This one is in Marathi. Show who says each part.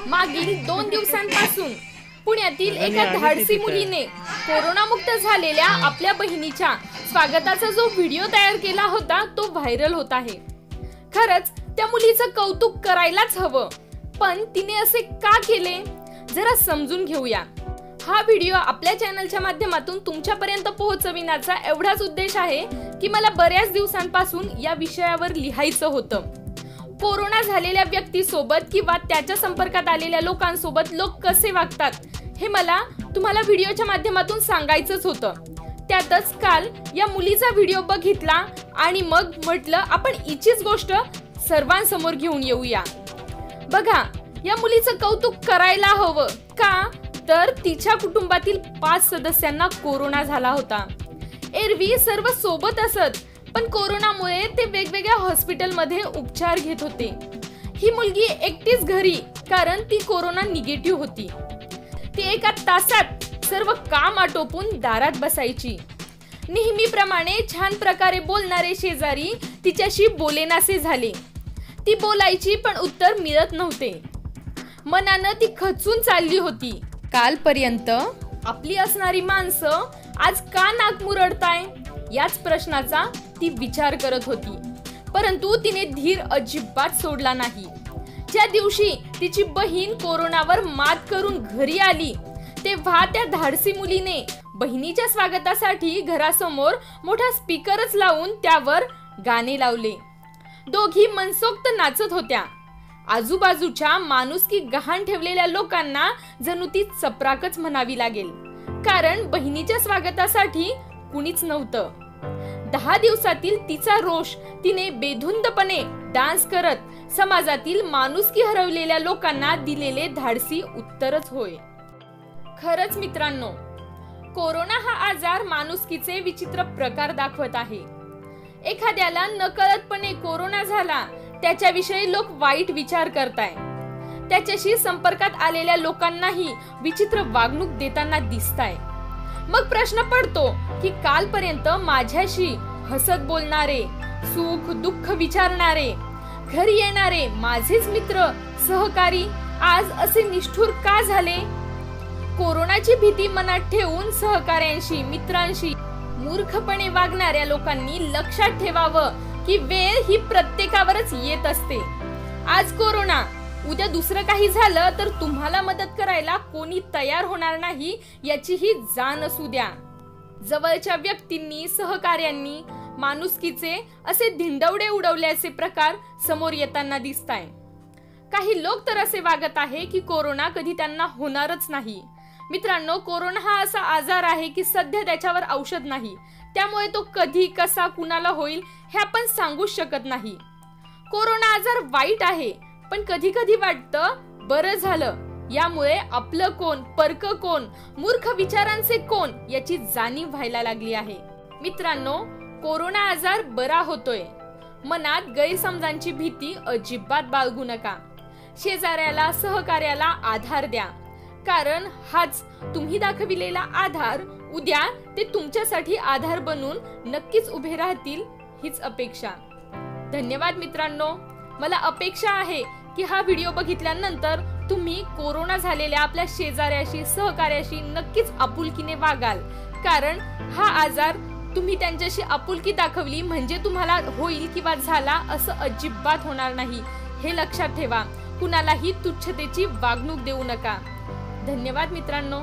Speaker 1: मागील 2 दिवसांपासून पुण्यातील एका धाडसी मुलीने कोरोनामुक्त झालेल्या आपल्या बहिणीच्या स्वागताचा जो व्हिडिओ तयार केला होता तो व्हायरल होत आहे। खरंच त्या मुलीचं कौतुक करायलाच हवं, पण तिने असे का केले जरा समजून घेऊया। हा व्हिडिओ आपल्या चॅनलच्या माध्यमातून तुमच्यापर्यंत पोहोचविण्याचा एवढाच उद्देश आहे की मला बऱ्याच दिवसांपासून या विषयावर लिहायचं होतं। कोरोना झालेल्या व्यक्तीसोबत किंवा त्याच्या संपर्कात आलेल्या लोकांसोबत लोक कसे वागतात हे मला तुम्हाला व्हिडिओच्या माध्यमातून सांगायचंच होतं। त्यातच काल या मुलीचा व्हिडिओ बघितला आणि मग म्हटलं आपण हिचीच गोष्ट सर्वांसमोर घेऊन येऊया। बघा, या मुलीचं कौतुक करायला हवं का, तर तिच्या कुटुंबातील 5 सदस्यांना कोरोना झाला होता। एरवी सर्व सोबत असत, पण कोरोनामुळे ते वेगवेगळ्या हॉस्पिटलमध्ये उपचार घेत होते। ही मुलगी एकटीच घरी, कारण ती कोरोना निगेटिव्ह होती। ती एका तासात सर्व काम आटोपून दारात बसायची। नेहमीप्रमाणे छान प्रकारे बोलणारे शेजारी तिच्याशी बोलेनासे झाले। ती बोलायची पण उत्तर मिळत नव्हते। मनानं ती खचून चालली होती। कालपर्यंत आपली असणारी माणसं आज का नाक मुरडताय याच प्रश्नाचा ती विचार करत होती, परंतु तिने धीर अजिबात सोडला नाही। ज्या दिवशी तिची बहीण कोरोनावर मात करून घरी आली तेव्हा त्या धाडसी मुलीने बहिणीच्या स्वागतासाठी घरासमोर मोठा स्पीकरच लावून त्यावर गाणे लावले। दोघी मनसोक्त नाचत होत्या। आजूबाजूच्या माणुसकी गहाण ठेवलेल्या लोकांना जणू ती चपराकच म्हणावी लागेल, कारण बहिणीच्या स्वागतासाठी कुणीच नव्हतं। 10 दिवसातील तिचा रोष तिने बेधुंदपणे डान्स करत समाजातील माणुसकी हरवलेल्या लोकांना दिलेले धाडसी उत्तरच होय। खरंच मित्रांनो, कोरोना हा आजार माणुसकीचे विचित्र प्रकार दाखवत आहे। एखाद्याला नकळतपणे कोरोना झाला त्याच्याविषयी लोक वाईट विचार करताय। त्याच्याशी संपर्कात आलेल्या लोकांनाही विचित्र वागणूक देताना दिसताय। मग प्रश्न पडतो की कालपर्यंत माझ्याशी हसत बोलणारे, सुख दुःख विचारणारे, घरी येणारे माझेच मित्र सहकारी आज असे निष्ठुर का झाले? कोरोनाची भीती मनात ठेवून सहकाऱ्यांशी, मित्रांशी मूर्खपणे वागणाऱ्या लोकांनी लक्षात ठेवावं की वेळ ही प्रत्येकावरच येत असते। आज कोरोना, उद्या दुसरं काही झालं तर तुम्हाला मदत करायला कोणी तयार होणार नाही याची ही जाण असू द्या। जवळच्या व्यक्तींनी, सहकार्यांनी माणुसकीचे असे धिंडवडे उडवल्याचे प्रकार समोर येताना दिसताय। काही लोक तर असे वागत आहे की कोरोना कधी त्यांना होणारच नाही। मित्रांनो, कोरोना हा असा आजार आहे की सध्या त्याच्यावर औषध नाही, त्यामुळे तो कधी कसा कुणाला होईल हे आपण सांगू शकत नाही। कोरोना आजार वाईट आहे, पण कधी कधी वाटतं बरं झालं यामुळे आपलं कोण, परक कोण, मूर्ख विचारांचे कोण याची जाणीव व्हायला लागली आहे। मित्रांनो, कोरोना आजार बरा होतोय, मनात गैरसमजांची भीती अजिबात बाळगू नका। शेजाऱ्याला, सहकार्याला आधार द्या, कारण हाच तुम्ही दाखविलेला आधार उद्या ते तुमच्यासाठी आधार बनून नक्कीच उभे राहतील हीच अपेक्षा। धन्यवाद मित्रांनो। मला अपेक्षा आहे की हा व्हिडिओ बघितल्यानंतर तुम्ही कोरोना झालेल्या आपल्या शेजाऱ्याशी, सहकार्याशी नक्कीच आपुलकीने वागाल, कारण हा आजार तुम्ही त्यांच्याशी आपुलकी दाखवली म्हणजे तुम्हाला होईल किंवा झाला असं अजिबात होणार नाही हे लक्षात ठेवा। कुणालाही तुच्छतेची वागणूक देऊ नका। धन्यवाद मित्रांनो।